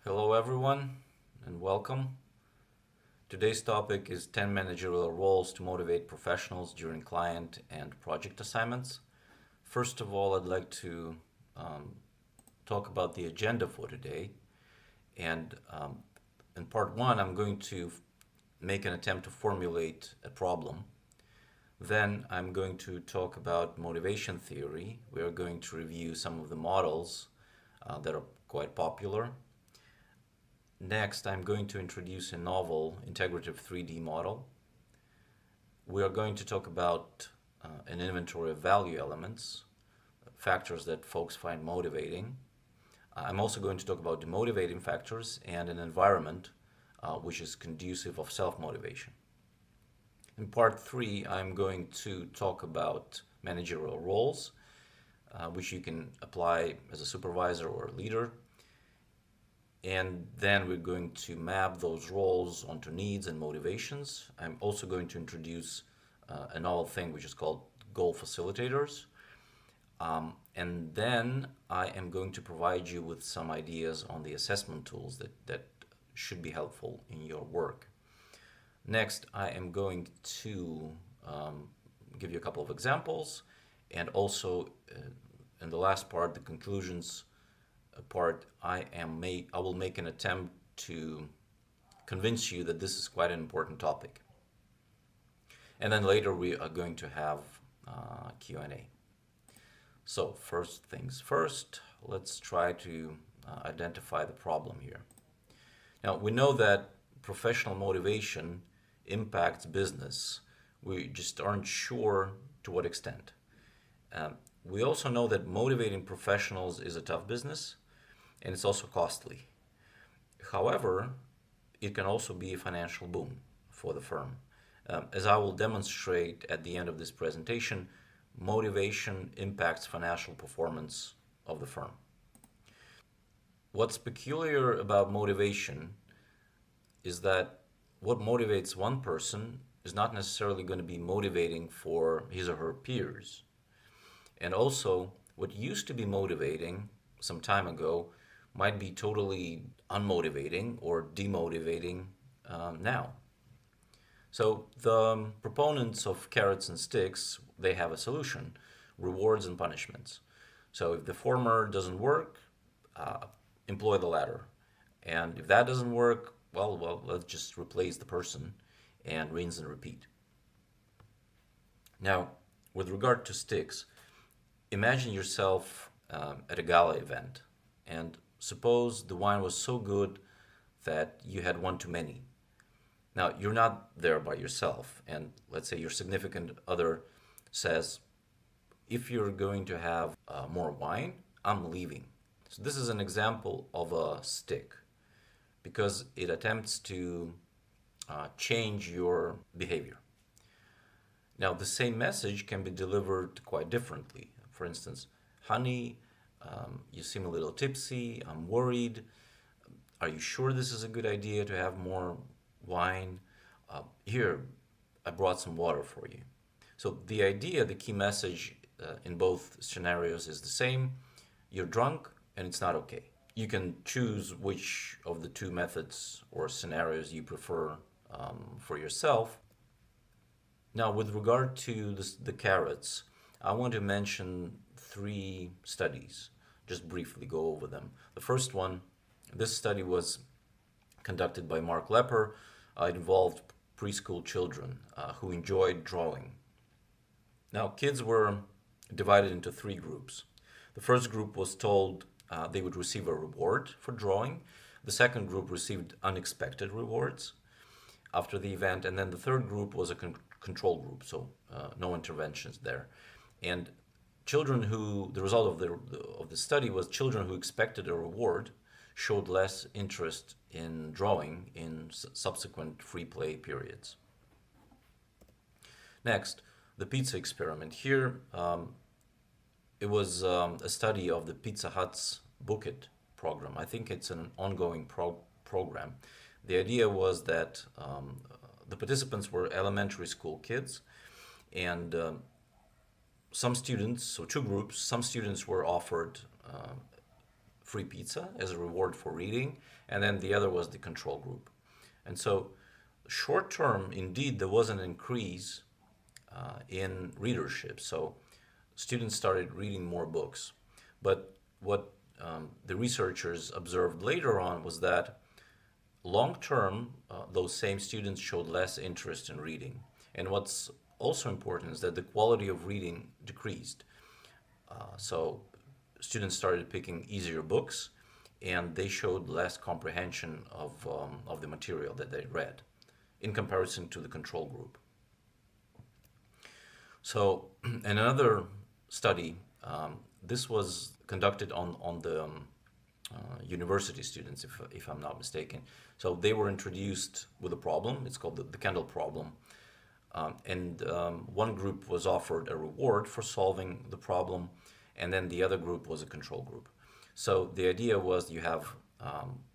Hello, everyone, and welcome. Today's topic is 10 managerial roles to motivate professionals during client and project assignments. First of all, I'd like to um, talk about the agenda for today. And in part one, I'm going to make an attempt to formulate a problem. Then I'm going to talk about motivation theory. We are going to review some of the models that are quite popular. Next, I'm going to introduce a novel integrative 3D model. We are going to talk about an inventory of value elements, factors that folks find motivating. I'm also going to talk about demotivating factors and an environment which is conducive of self-motivation. In part three, I'm going to talk about managerial roles, which you can apply as a supervisor or a leader. And then we're going to map those roles onto needs and motivations. I'm also going to introduce a novel thing which is called goal facilitators. And then I am going to provide you with some ideas on the assessment tools that should be helpful in your work. Next, I am going to give you a couple of examples, and also in the last part, the conclusions part, I will make an attempt to convince you that this is quite an important topic. And then later we are going to have Q&A. So first things first, let's try to identify the problem here. Now, we know that professional motivation impacts business. We just aren't sure to what extent. We also know that motivating professionals is a tough business, and it's also costly. However, it can also be a financial boom for the firm. As I will demonstrate at the end of this presentation, motivation impacts financial performance of the firm. What's peculiar about motivation is that what motivates one person is not necessarily going to be motivating for his or her peers. And also, what used to be motivating some time ago might be totally unmotivating or demotivating now. So the proponents of carrots and sticks, they have a solution: rewards and punishments. So if the former doesn't work, employ the latter. And if that doesn't work, well, let's just replace the person and rinse and repeat. Now, with regard to sticks, imagine yourself at a gala event, and suppose the wine was so good that you had one too many. Now, you're not there by yourself, and let's say your significant other says, if you're going to have more wine, I'm leaving. So this is an example of a stick because it attempts to change your behavior. Now, the same message can be delivered quite differently. For instance, honey, you seem a little tipsy, I'm worried. Are you sure this is a good idea to have more wine? Here, I brought some water for you. So the idea, the key message in both scenarios is the same. You're drunk and it's not okay. You can choose which of the two methods or scenarios you prefer for yourself. Now, with regard to the carrots, I want to mention three studies, just briefly go over them. The first one, this study was conducted by Mark Lepper. It involved preschool children who enjoyed drawing. Now, kids were divided into three groups. The first group was told they would receive a reward for drawing. The second group received unexpected rewards after the event. And then the third group was a control group, so no interventions there. And children who, the result of the study was children who expected a reward showed less interest in drawing in subsequent free play periods. Next, the pizza experiment. Here, it was a study of the Pizza Hut's Book It program. I think it's an ongoing program. The idea was that the participants were elementary school kids, and some students, so two groups, some students were offered free pizza as a reward for reading, and then the other was the control group. And so, short term, indeed, there was an increase in readership. So, students started reading more books. But what the researchers observed later on was that long term, those same students showed less interest in reading. And what's also important is that the quality of reading decreased. So students started picking easier books, and they showed less comprehension of the material that they read in comparison to the control group. So, in another study, this was conducted on the university students, if I'm not mistaken. So they were introduced with a problem. It's called the Kendall problem. One group was offered a reward for solving the problem, and then the other group was a control group. So the idea was you have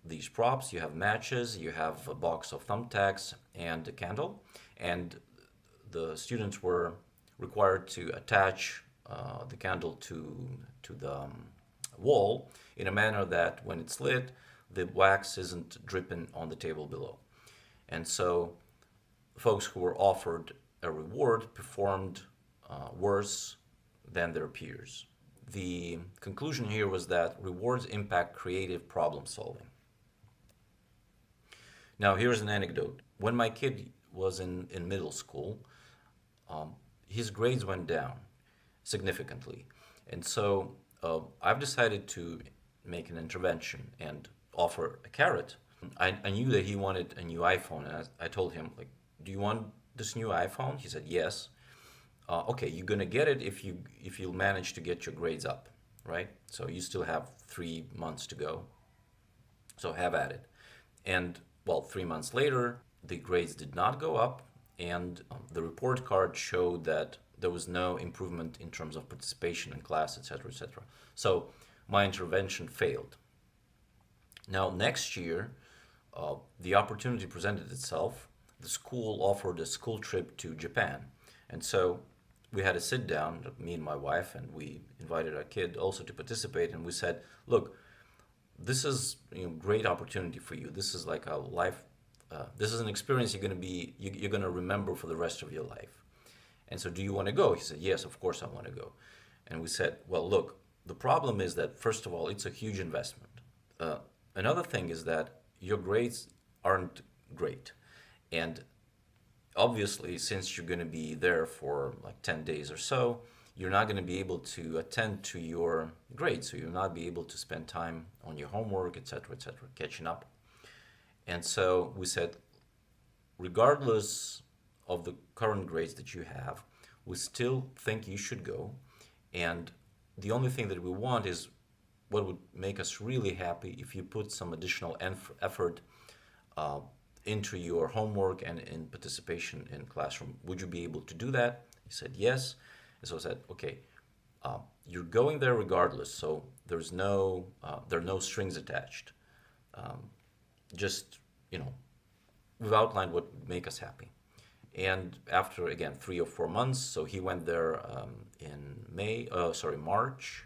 these props, you have matches, you have a box of thumbtacks and a candle, and the students were required to attach the candle to the wall in a manner that when it's lit, the wax isn't dripping on the table below. And so folks who were offered a reward performed worse than their peers. The conclusion here was that rewards impact creative problem solving. Now, here's an anecdote. When my kid was in middle school, his grades went down significantly. And so I've decided to make an intervention and offer a carrot. I knew that he wanted a new iPhone, and I told him, like, do you want this new iPhone? He said, yes. Okay, you're gonna get it if you manage to get your grades up, right? So you still have 3 months to go. So have at it. And well, 3 months later, the grades did not go up, and the report card showed that there was no improvement in terms of participation in class, etc., etc. So my intervention failed. Now, next year, the opportunity presented itself. The school offered a school trip to Japan. And so we had a sit down, me and my wife, and we invited our kid also to participate. And we said, look, this is a great opportunity for you. This is like a life, this is an experience you're gonna remember for the rest of your life. And so do you want to go? He said, yes, of course I want to go. And we said, well, look, the problem is that, first of all, it's a huge investment. Another thing is that your grades aren't great. And obviously, since you're going to be there for like 10 days or so, you're not going to be able to attend to your grades. So you'll not be able to spend time on your homework, etc., catching up. And so we said, regardless of the current grades that you have, we still think you should go. And the only thing that we want is what would make us really happy if you put some additional effort into your homework and in participation in classroom. Would you be able to do that? He said yes. And so I said, okay, you're going there regardless, so there are no strings attached. Just, we've outlined what would make us happy. And after, again, 3 or 4 months, so he went there in March,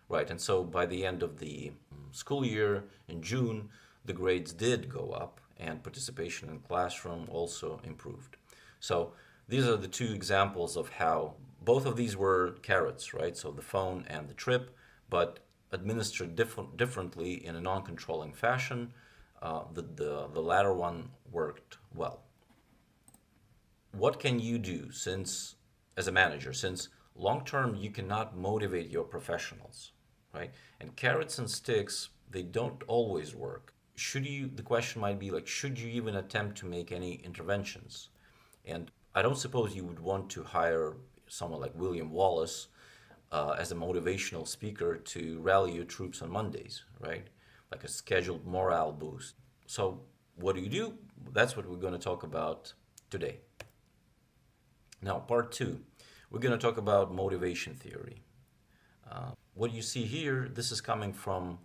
right? And so by the end of the school year, in June, the grades did go up, and participation in classroom also improved. So these are the two examples of how both of these were carrots, right? So the phone and the trip, but administered differently in a non-controlling fashion. The latter one worked well. What can you do as a manager, since long-term you cannot motivate your professionals, right? And carrots and sticks, they don't always work. The question might be like, should you even attempt to make any interventions? And I don't suppose you would want to hire someone like William Wallace as a motivational speaker to rally your troops on Mondays, right? Like a scheduled morale boost. So what do? That's what we're going to talk about today. Now, part 2, we're going to talk about motivation theory. What you see here, this is coming from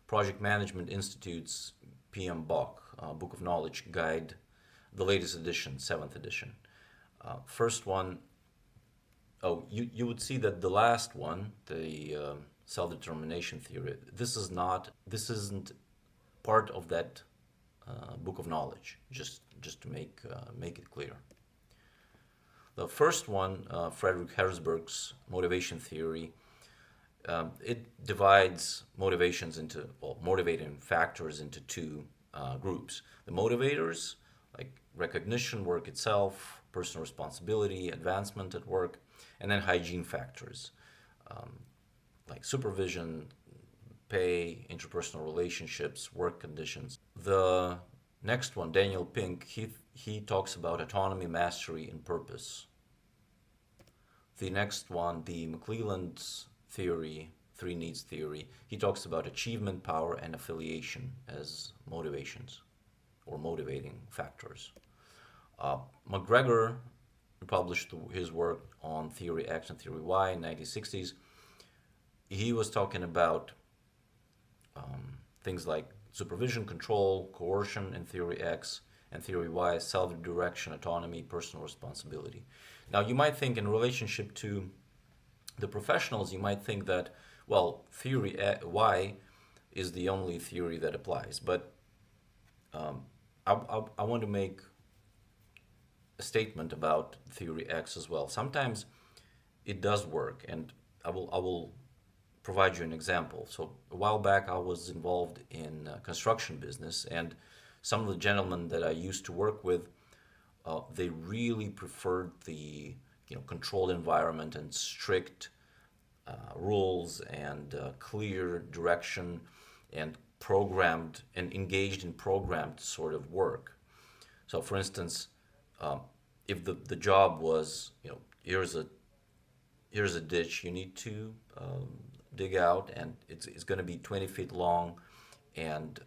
Project Management Institute's PM Bach, Book of Knowledge Guide, the latest edition, 7th edition. First one, you would see that the last one, the self-determination theory. This isn't part of that book of knowledge. Just to make it clear. The first one, Frederick Herzberg's motivation theory, it divides motivating factors into two groups. The motivators, like recognition, work itself, personal responsibility, advancement at work, and then hygiene factors, like supervision, pay, interpersonal relationships, work conditions. The next one, Daniel Pink, he talks about autonomy, mastery, and purpose. The next one, the McClelland's theory, three needs theory, he talks about achievement, power, and affiliation as motivations or motivating factors. McGregor published his work on Theory X and Theory Y in the 1960s. He was talking about things like supervision, control, coercion in Theory X, and Theory Y, self-direction, autonomy, personal responsibility. Now, you might think in relationship to the professionals, you might think that, well, Theory Y is the only theory that applies. But I want to make a statement about Theory X as well. Sometimes it does work, and I will provide you an example. So a while back, I was involved in construction business, and some of the gentlemen that I used to work with, they really preferred the controlled environment and strict rules and clear direction and programmed and engaged in programmed sort of work. So, for instance, if the job was, here's a ditch you need to dig out, and it's going to be 20 feet long, and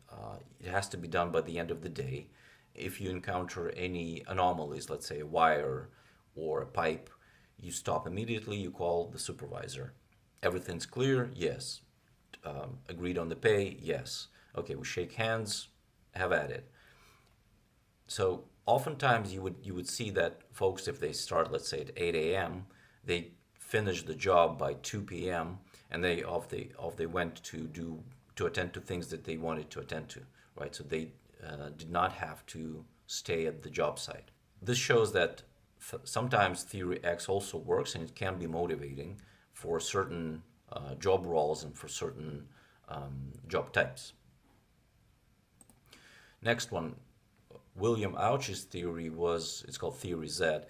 it has to be done by the end of the day. If you encounter any anomalies, let's say a wire or a pipe, you stop immediately, you call the supervisor. Everything's clear? Yes. Agreed on the pay? Yes. Okay, we shake hands, have at it. So oftentimes you would see that folks, if they start, let's say at 8 a.m., they finish the job by 2 p.m., and they went to attend to things that they wanted to attend to, right? So they did not have to stay at the job site. This shows that sometimes Theory X also works, and it can be motivating for certain job roles and for certain job types. Next one, William Auch's theory it's called Theory Z.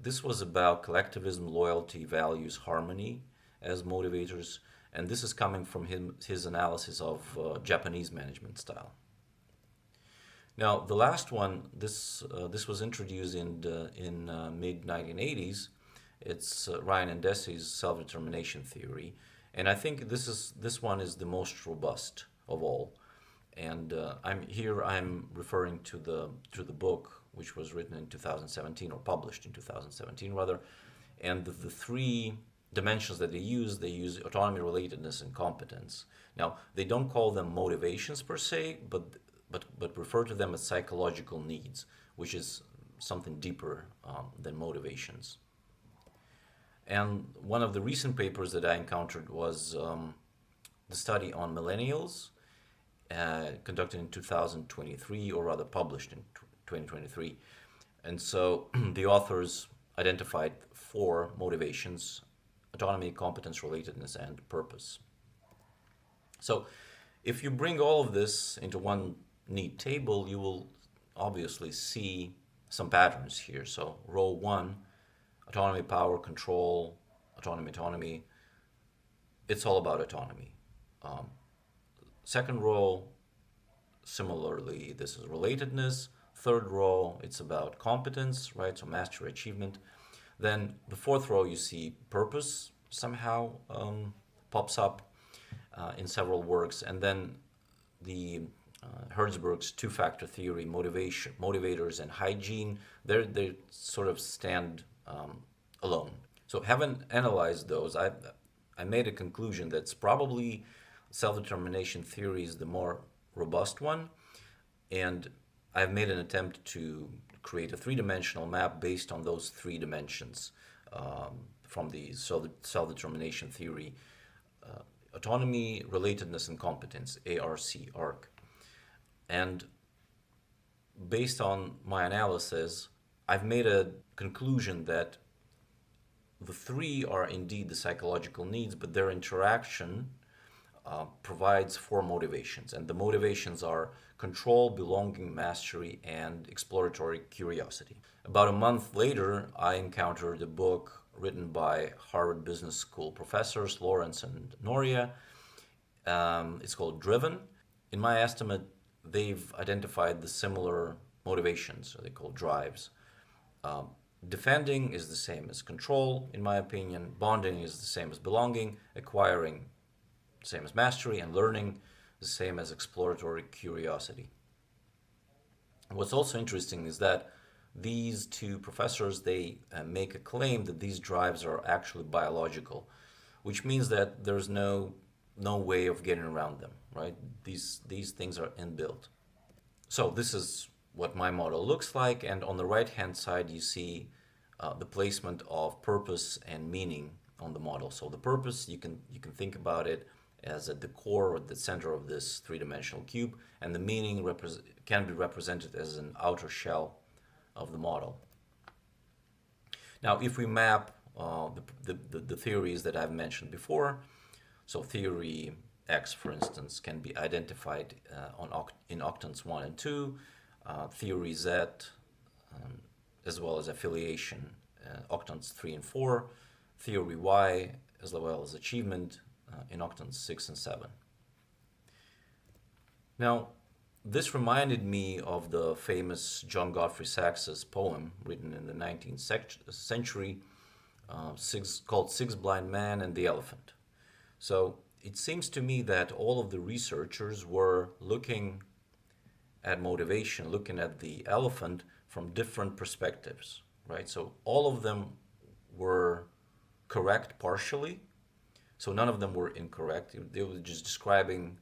This was about collectivism, loyalty, values, harmony as motivators, and this is coming from his analysis of Japanese management style. Now, the last one, this was introduced in mid 1980s. It's Ryan and Desi's self-determination theory, and I think this one is the most robust of all. And I'm referring to the book, which was written in 2017, or published in 2017 rather. And the three dimensions that they use autonomy, relatedness, and competence. Now, they don't call them motivations per se, but refer to them as psychological needs, which is something deeper than motivations. And one of the recent papers that I encountered was the study on millennials, conducted in 2023, or rather published in 2023. And so the authors identified 4 motivations: autonomy, competence, relatedness, and purpose. So if you bring all of this into one neat table, you will obviously see some patterns here. So row 1, autonomy, power, control, autonomy. It's all about autonomy. Second row, similarly, this is relatedness. Third row, it's about competence, right? So mastery, achievement. Then the fourth row, you see purpose somehow pops up in several works. And then the Herzberg's two-factor theory, motivators, and hygiene, they sort of stand alone. So having analyzed those, I made a conclusion that's probably self-determination theory is the more robust one, and I've made an attempt to create a 3-dimensional map based on those 3 dimensions from the self-determination theory. autonomy, relatedness, and competence, ARC. And based on my analysis, I've made a conclusion that the three are indeed the psychological needs, but their interaction provides four motivations. And the motivations are control, belonging, mastery, and exploratory curiosity. About a month later, I encountered a book written by Harvard Business School professors Lawrence and Noria. It's called Driven. In my estimate, they've identified the similar motivations, or they call drives. Defending is the same as control, in my opinion. Bonding is the same as belonging. Acquiring, same as mastery. And learning, the same as exploratory curiosity. What's also interesting is that these two professors, they make a claim that these drives are actually biological, which means that there's no way of getting around them, right? These things are inbuilt. So this is what my model looks like, and on the right-hand side you see the placement of purpose and meaning on the model. So the purpose, you can think about it as at the core or the center of this three-dimensional cube, and the meaning can be represented as an outer shell of the model. Now, if we map the theories that I've mentioned before, so theory X, for instance, can be identified in octants 1 and 2, theory Z, as well as affiliation, octants 3 and 4, theory Y, as well as achievement in octants 6 and 7. Now, this reminded me of the famous John Godfrey Saxe's poem written in the 19th century called Six Blind Men and the Elephant. So it seems to me that all of the researchers were looking at motivation, looking at the elephant from different perspectives, right? So all of them were correct partially, so none of them were incorrect. They were just describing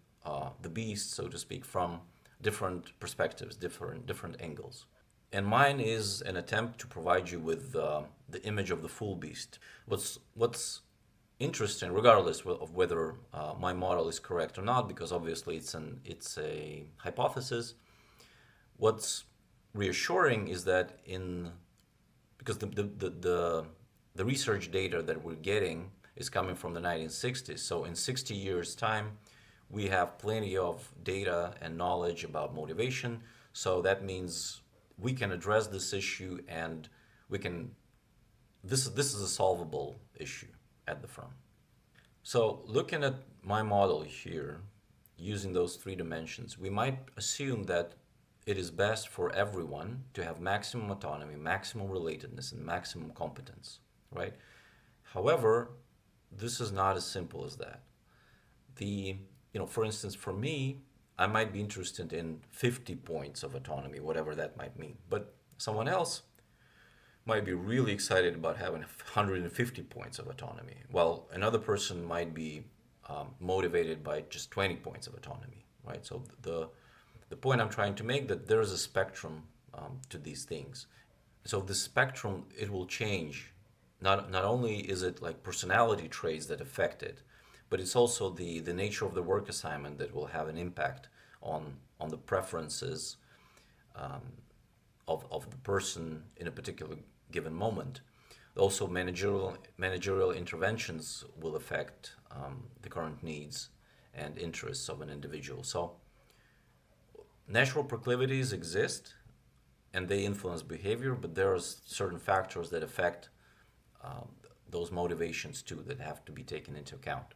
the beast, so to speak, from different perspectives, different angles. And mine is an attempt to provide you with the image of the full beast. What's interesting, regardless of whether my model is correct or not, because obviously it's a hypothesis. What's reassuring is that because the research data that we're getting is coming from the 1960s, so in 60 years' time, we have plenty of data and knowledge about motivation. So that means we can address this issue, and this is a solvable issue at the front. So looking at my model here, using those three dimensions, we might assume that it is best for everyone to have maximum autonomy, maximum relatedness, and maximum competence, right? However, this is not as simple as that. For instance, for me, I might be interested in 50 points of autonomy, whatever that might mean. But someone else might be really excited about having 150 points of autonomy, while another person might be motivated by just 20 points of autonomy, right? So the point I'm trying to make, that there is a spectrum to these things. So the spectrum, it will change. Not only is it like personality traits that affect it, but it's also the nature of the work assignment that will have an impact on the preferences of the person in a particular given moment. Also, managerial interventions will affect the current needs and interests of an individual. So natural proclivities exist and they influence behavior, but there are certain factors that affect those motivations too that have to be taken into account.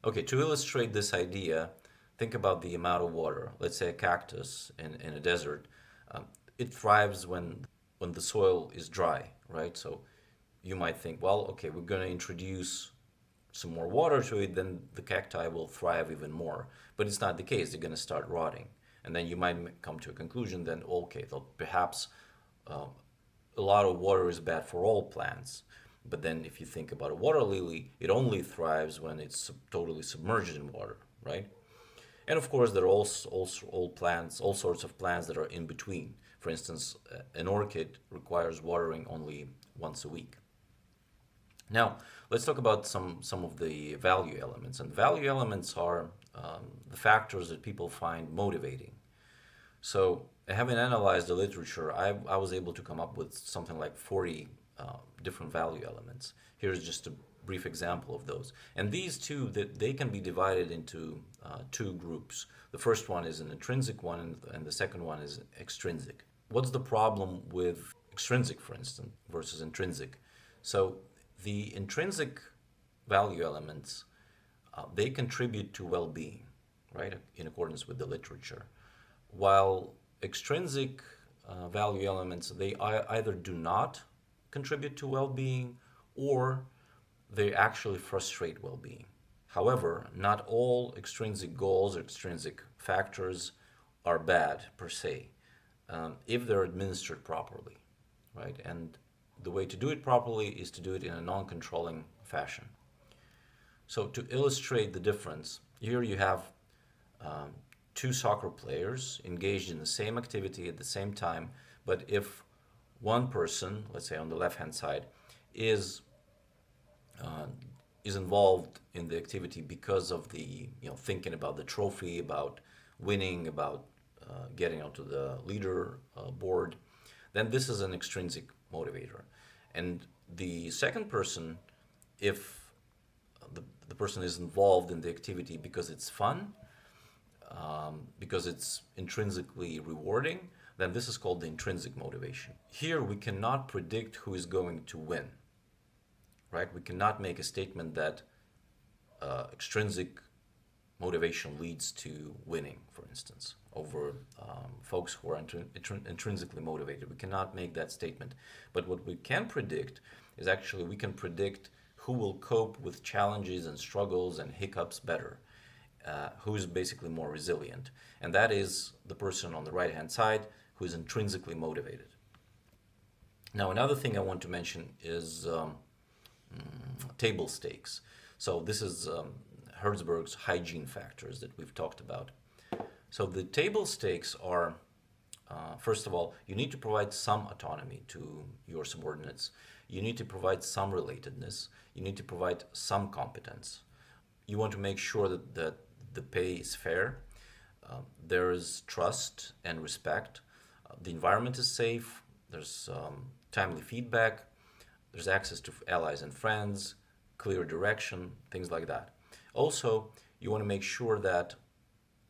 Okay, to illustrate this idea, think about the amount of water. Let's say a cactus in a desert. It thrives when the soil is dry, right? So you might think, well, okay, we're going to introduce some more water to it, then the cacti will thrive even more. But it's not the case. They're going to start rotting. And then you might come to a conclusion then, okay, perhaps a lot of water is bad for all plants. But then if you think about a water lily, it only thrives when it's totally submerged in water, right? And of course, there are also all sorts of plants that are in between. For instance, an orchid requires watering only once a week. Now, let's talk about some of the value elements. And value elements are the factors that people find motivating. So, having analyzed the literature, I was able to come up with something like 40 different value elements. Here's just a brief example of those. And these two, that they can be divided into two groups. The first one is an intrinsic one, and the second one is extrinsic. What's the problem with extrinsic, for instance, versus intrinsic? So, the intrinsic value elements, they contribute to well-being, right, in accordance with the literature, while extrinsic value elements, they either do not contribute to well-being or they actually frustrate well-being. However, not all extrinsic goals or extrinsic factors are bad per se, if they're administered properly, right? And the way to do it properly is to do it in a non-controlling fashion. So to illustrate the difference, here you have um, two soccer players engaged in the same activity at the same time, but if one person, let's say on the left-hand side, is uh, is involved in the activity because of the thinking about the trophy, about winning, about getting onto the leader board, then this is an extrinsic motivator. And the second person, if the person is involved in the activity because it's fun, because it's intrinsically rewarding, then this is called the intrinsic motivation. Here we cannot predict who is going to win, right? We cannot make a statement that extrinsic motivation leads to winning, for instance, over folks who are intrinsically motivated. We cannot make that statement. But what we can predict is actually we can predict who will cope with challenges and struggles and hiccups better, who is basically more resilient. And that is the person on the right-hand side who is intrinsically motivated. Now, another thing I want to mention is table stakes. So this is Hertzberg's hygiene factors that we've talked about. So the table stakes are, first of all, you need to provide some autonomy to your subordinates. You need to provide some relatedness. You need to provide some competence. You want to make sure that the pay is fair. There is trust and respect. The environment is safe. There's timely feedback. There's access to allies and friends, clear direction, things like that. Also, you want to make sure that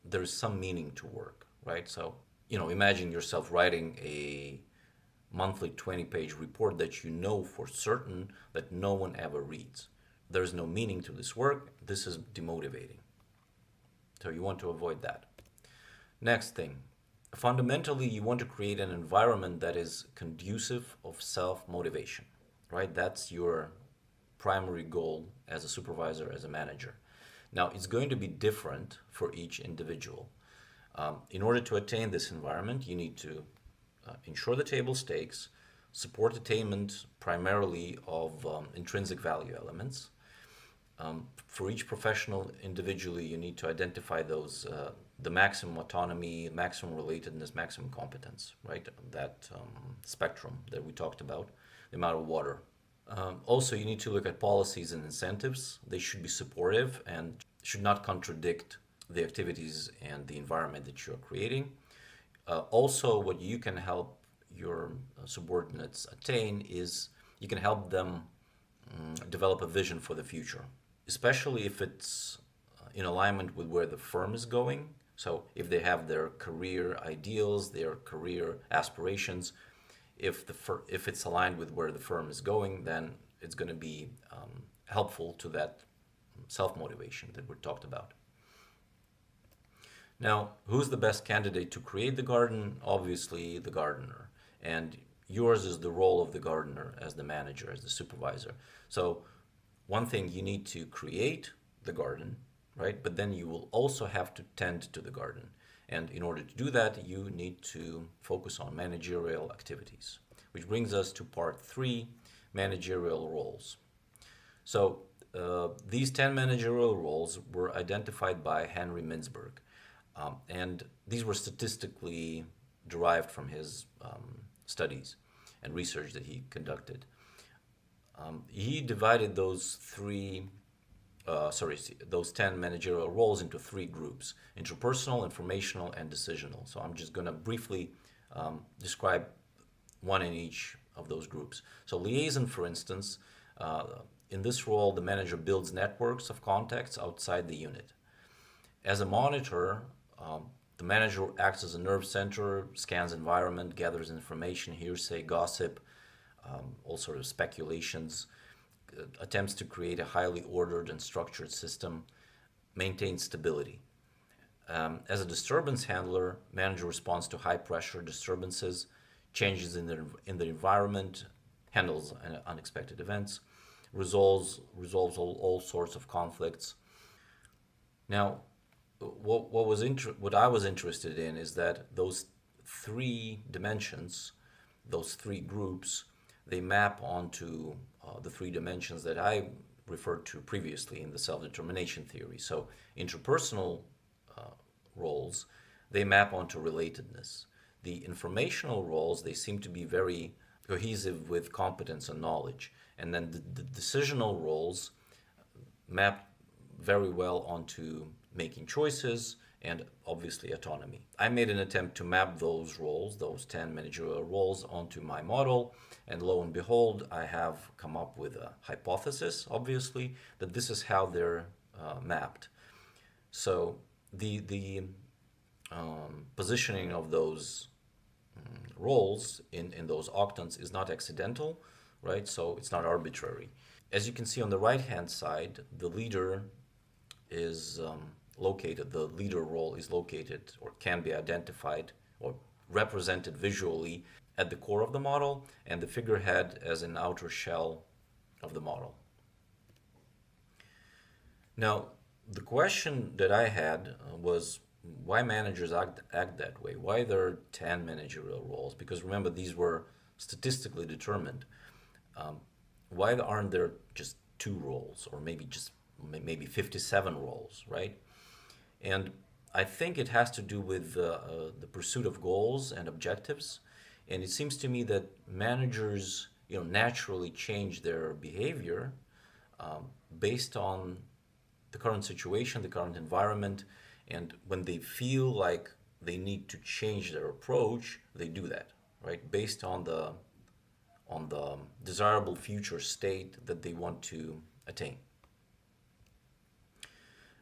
there's some meaning to work, right? So, imagine yourself writing a monthly 20-page report that you know for certain that no one ever reads. There's no meaning to this work. This is demotivating. So you want to avoid that. Next thing, fundamentally, you want to create an environment that is conducive of self-motivation, right? That's your primary goal as a supervisor, as a manager. Now, it's going to be different for each individual. In order to attain this environment, you need to ensure the table stakes, support attainment primarily of intrinsic value elements. For each professional individually, you need to identify those, the maximum autonomy, maximum relatedness, maximum competence, right? That spectrum that we talked about, the amount of water. Also, you need to look at policies and incentives. They should be supportive and should not contradict the activities and the environment that you're creating. Also, what you can help your subordinates attain is you can help them develop a vision for the future, especially if it's in alignment with where the firm is going. So if they have their career ideals, their career aspirations, if it's aligned with where the firm is going, then it's going to be helpful to that self-motivation that we talked about. Now, who's the best candidate to create the garden? Obviously, the gardener. And yours is the role of the gardener as the manager, as the supervisor. So one thing, you need to create the garden, right? But then you will also have to tend to the garden. And in order to do that, you need to focus on managerial activities, which brings us to part 3, managerial roles. So these 10 managerial roles were identified by Henry Mintzberg. And these were statistically derived from his studies and research that he conducted. He divided those 10 managerial roles into three groups: interpersonal, informational, and decisional. So I'm just going to briefly describe one in each of those groups. So liaison, for instance, uh, in this role, the manager builds networks of contacts outside the unit. As a monitor, the manager acts as a nerve center, scans environment, gathers information, hearsay, gossip, all sort of speculations, attempts to create a highly ordered and structured system, maintains stability. As a disturbance handler, manager responds to high pressure disturbances, changes in the environment, handles unexpected events, resolves all sorts of conflicts. Now, what I was interested in is that those three dimensions, those three groups, they map onto the three dimensions that I referred to previously in the self-determination theory. So interpersonal roles, they map onto relatedness. The informational roles, they seem to be very cohesive with competence and knowledge. And then the decisional roles map very well onto making choices and obviously autonomy. I made an attempt to map those roles, those 10 managerial roles, onto my model, and lo and behold, I have come up with a hypothesis, obviously, that this is how they're mapped. So the positioning of those roles in those octants is not accidental, right? So it's not arbitrary. As you can see on the right-hand side, the leader is the leader role is located or can be identified or represented visually at the core of the model, and the figurehead as an outer shell of the model. Now, the question that I had was why managers act that way? Why there are 10 managerial roles? Because remember, these were statistically determined. Um, why aren't there just two roles, or maybe 57 roles, right? And I think it has to do with the pursuit of goals and objectives. And it seems to me that managers, naturally change their behavior based on the current situation, the current environment, and when they feel like they need to change their approach, they do that, right? Based on the desirable future state that they want to attain.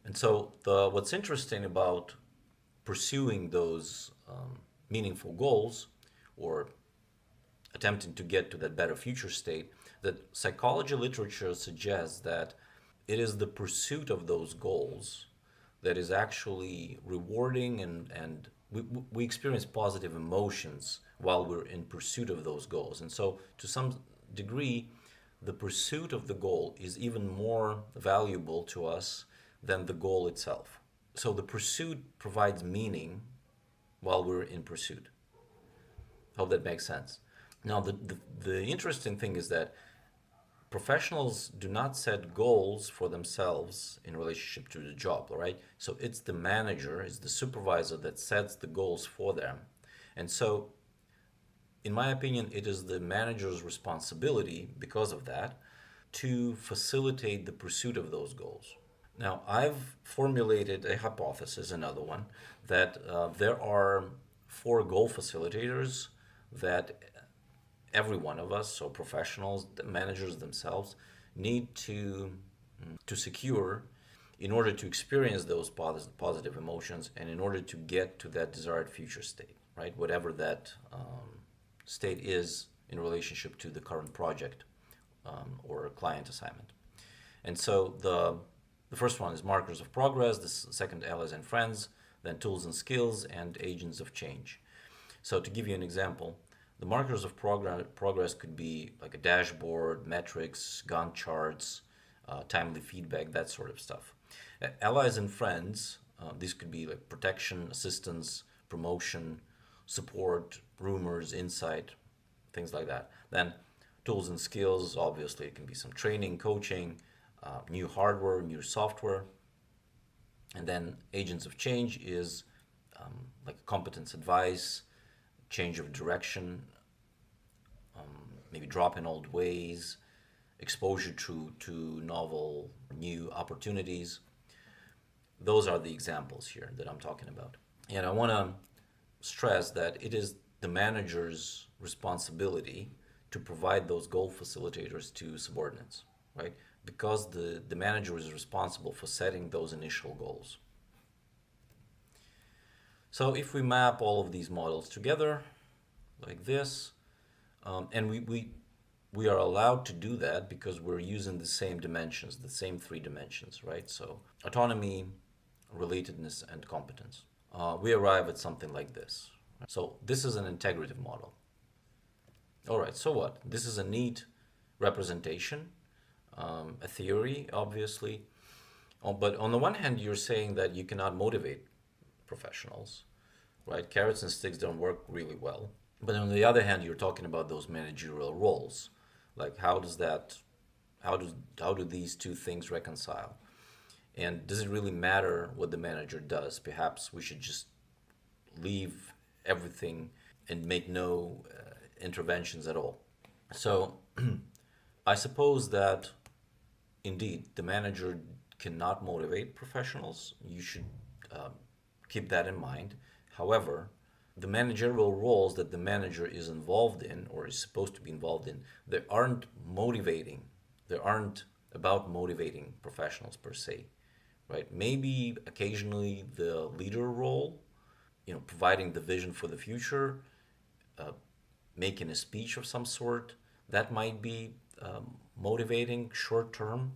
And so what's interesting about pursuing those meaningful goals or attempting to get to that better future state, that psychology literature suggests that it is the pursuit of those goals that is actually rewarding, and we experience positive emotions while we're in pursuit of those goals. And so to some degree, the pursuit of the goal is even more valuable to us than the goal itself. So the pursuit provides meaning while we're in pursuit. Hope that makes sense. Now, the interesting thing is that professionals do not set goals for themselves in relationship to the job, all right? So it's the manager, it's the supervisor that sets the goals for them. And so, in my opinion, it is the manager's responsibility, because of that, to facilitate the pursuit of those goals. Now, I've formulated a hypothesis, another one, that there are 4 goal facilitators that every one of us, so professionals, the managers themselves, need to secure in order to experience those positive emotions and in order to get to that desired future state, right? Whatever that state is in relationship to the current project or client assignment. And so the first one is markers of progress, the second, allies and friends, then tools and skills, and agents of change. So to give you an example, the markers of progress could be like a dashboard, metrics, Gantt charts, timely feedback, that sort of stuff. Allies and friends, these could be like protection, assistance, promotion, support, rumors, insight, things like that. Then tools and skills, obviously it can be some training, coaching, new hardware, new software. And then agents of change is like competence advice, change of direction, maybe drop in old ways, exposure to novel new opportunities. Those are the examples here that I'm talking about. And I want to stress that it is the manager's responsibility to provide those goal facilitators to subordinates, right? Because the manager is responsible for setting those initial goals. So if we map all of these models together like this, and we are allowed to do that because we're using the same dimensions, the same 3 dimensions, right? So autonomy, relatedness, and competence. We arrive at something like this. So this is an integrative model. All right, so what? This is a neat representation, a theory, obviously. But on the one hand, you're saying that you cannot motivate professionals, right? Carrots and sticks don't work really well. But on the other hand, you're talking about those managerial roles. Like how do these two things reconcile? And does it really matter what the manager does? Perhaps we should just leave everything and make no interventions at all. So I suppose that indeed the manager cannot motivate professionals. You should keep that in mind. However, the managerial roles that the manager is involved in or is supposed to be involved in, they aren't motivating. They aren't about motivating professionals per se, right? Maybe occasionally the leader role, providing the vision for the future, making a speech of some sort, that might be motivating short term.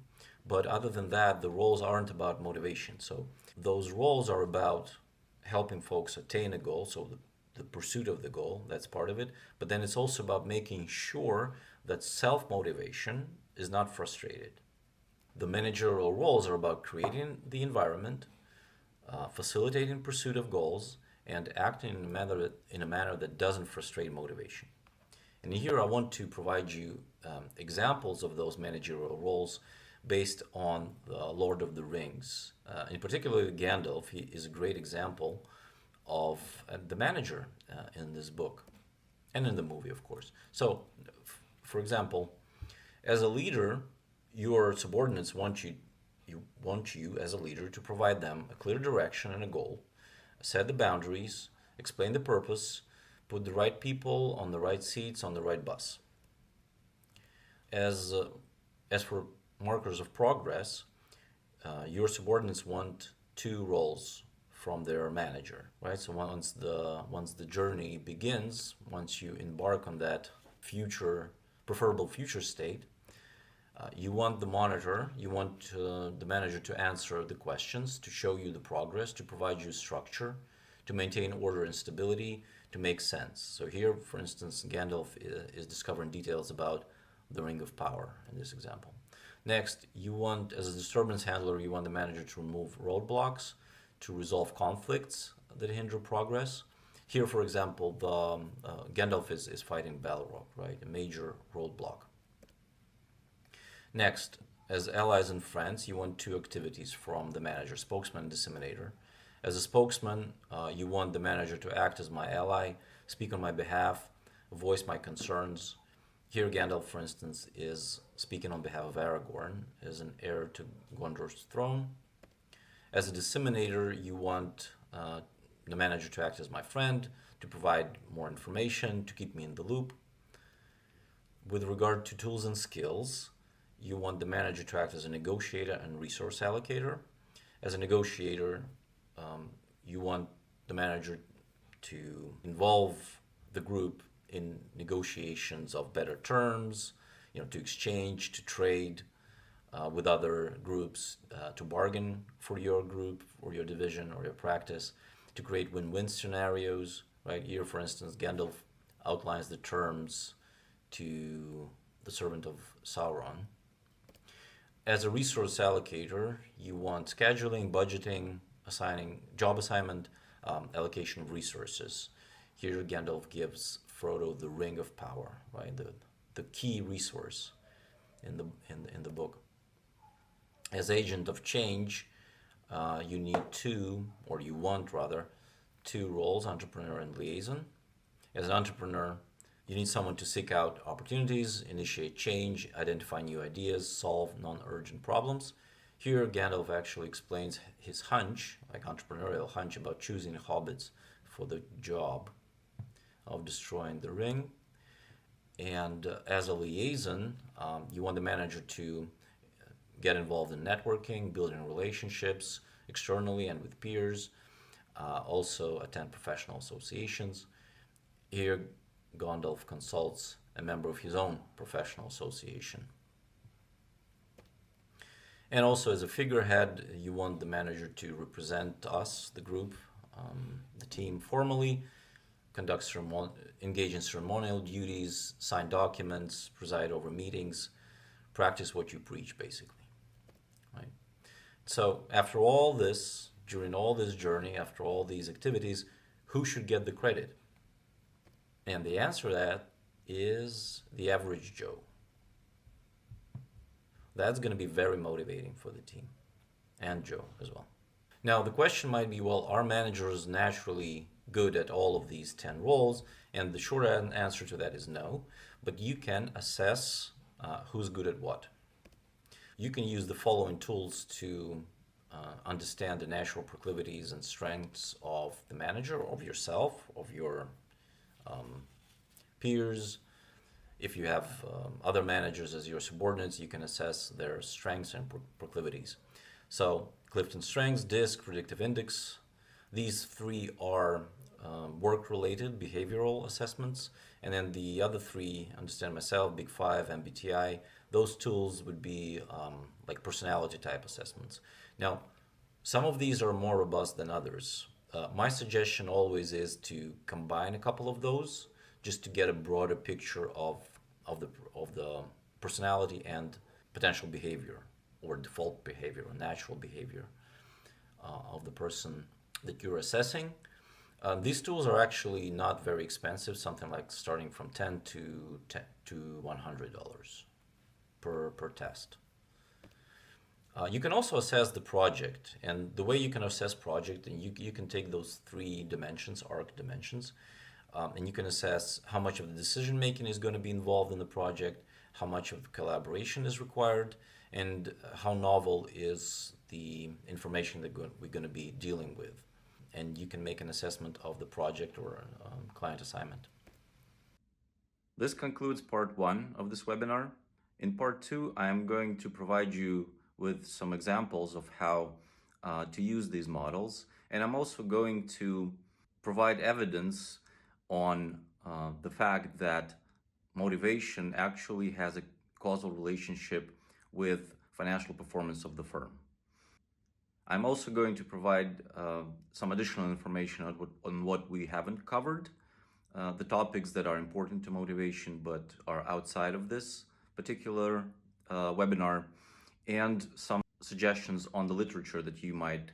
But other than that, the roles aren't about motivation. So those roles are about helping folks attain a goal. So the pursuit of the goal, that's part of it. But then it's also about making sure that self-motivation is not frustrated. The managerial roles are about creating the environment, facilitating pursuit of goals, and acting in a manner that doesn't frustrate motivation. And here I want to provide you examples of those managerial roles based on the Lord of the Rings. In particular, Gandalf, he is a great example of the manager in this book and in the movie, of course. So, for example, as a leader, your subordinates want you as a leader to provide them a clear direction and a goal, set the boundaries, explain the purpose, put the right people on the right seats on the right bus. As for markers of progress, your subordinates want 2 roles from their manager, right? So once the journey begins, once you embark on that preferable future state, you want the manager to answer the questions, to show you the progress, to provide you structure, to maintain order and stability, to make sense. So here, for instance, Gandalf is discovering details about the Ring of Power in this example. Next, as a disturbance handler, you want the manager to remove roadblocks, to resolve conflicts that hinder progress. Here, for example, Gandalf is fighting Balrog, right? A major roadblock. Next, as allies and friends, you want 2 activities from the manager, spokesman and disseminator. As a spokesman, you want the manager to act as my ally, speak on my behalf, voice my concerns. Here, Gandalf, for instance, is speaking on behalf of Aragorn as an heir to Gondor's throne. As a disseminator, you want the manager to act as my friend, to provide more information, to keep me in the loop. With regard to tools and skills, you want the manager to act as a negotiator and resource allocator. As a negotiator, you want the manager to involve the group in negotiations of better terms, to exchange, to trade with other groups, to bargain for your group, or your division, or your practice, to create win-win scenarios. Right here, for instance, Gandalf outlines the terms to the servant of Sauron. As a resource allocator, you want scheduling, budgeting, job assignment, allocation of resources. Here, Gandalf gives Frodo the Ring of Power, right? The key resource in the book. As agent of change, you want 2 roles, entrepreneur and liaison. As an entrepreneur, You need someone to seek out opportunities, initiate change, identify new ideas, solve non-urgent problems. Here, Gandalf actually explains his hunch, like entrepreneurial hunch, about choosing hobbits for the job of destroying the ring. And as a liaison, you want the manager to get involved in networking, building relationships externally and with peers, also attend professional associations. Here, Gandalf consults a member of his own professional association. And also, as a figurehead, you want the manager to represent us, the group, the team formally, engage in ceremonial duties, sign documents, preside over meetings, practice what you preach, basically. Right? So, after all this, during all this journey, after all these activities, who should get the credit? And the answer to that is the average Joe. That's going to be very motivating for the team and Joe as well. Now, the question might be, well, are managers naturally good at all of these 10 roles? And the short answer to that is no, but you can assess who's good at what. You can use the following tools to understand the natural proclivities and strengths of the manager, of yourself, of your peers. If you have other managers as your subordinates, you can assess their strengths and proclivities. So Clifton Strengths, DISC, Predictive Index, these three are work-related behavioral assessments. And then the other three, Understand Myself, Big Five, MBTI, those tools would be like personality type assessments. Now, some of these are more robust than others. My suggestion always is to combine a couple of those just to get a broader picture of the personality and potential behavior or default behavior or natural behavior of the person that you're assessing. These tools are actually not very expensive, something like starting from $10 to $100 per test. You can also assess the project, and the way you can assess project, and you can take those three dimensions, arc dimensions, and you can assess how much of the decision making is going to be involved in the project, how much of collaboration is required, and how novel is the information that we're going to be dealing with. And you can make an assessment of the project or client assignment. This concludes part one of this webinar. In part two, I am going to provide you with some examples of how to use these models. And I'm also going to provide evidence on the fact that motivation actually has a causal relationship with financial performance of the firm. I'm also going to provide some additional information on what we haven't covered, the topics that are important to motivation but are outside of this particular webinar, and some suggestions on the literature that you might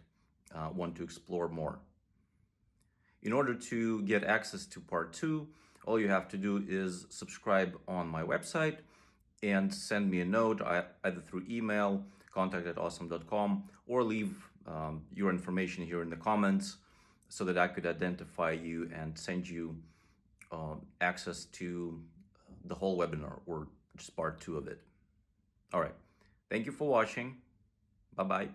want to explore more. In order to get access to part two, all you have to do is subscribe on my website and send me a note either through email, contact@awezzom.com, or leave your information here in the comments so that I could identify you and send you access to the whole webinar or just part two of it. All right. Thank you for watching. Bye-bye.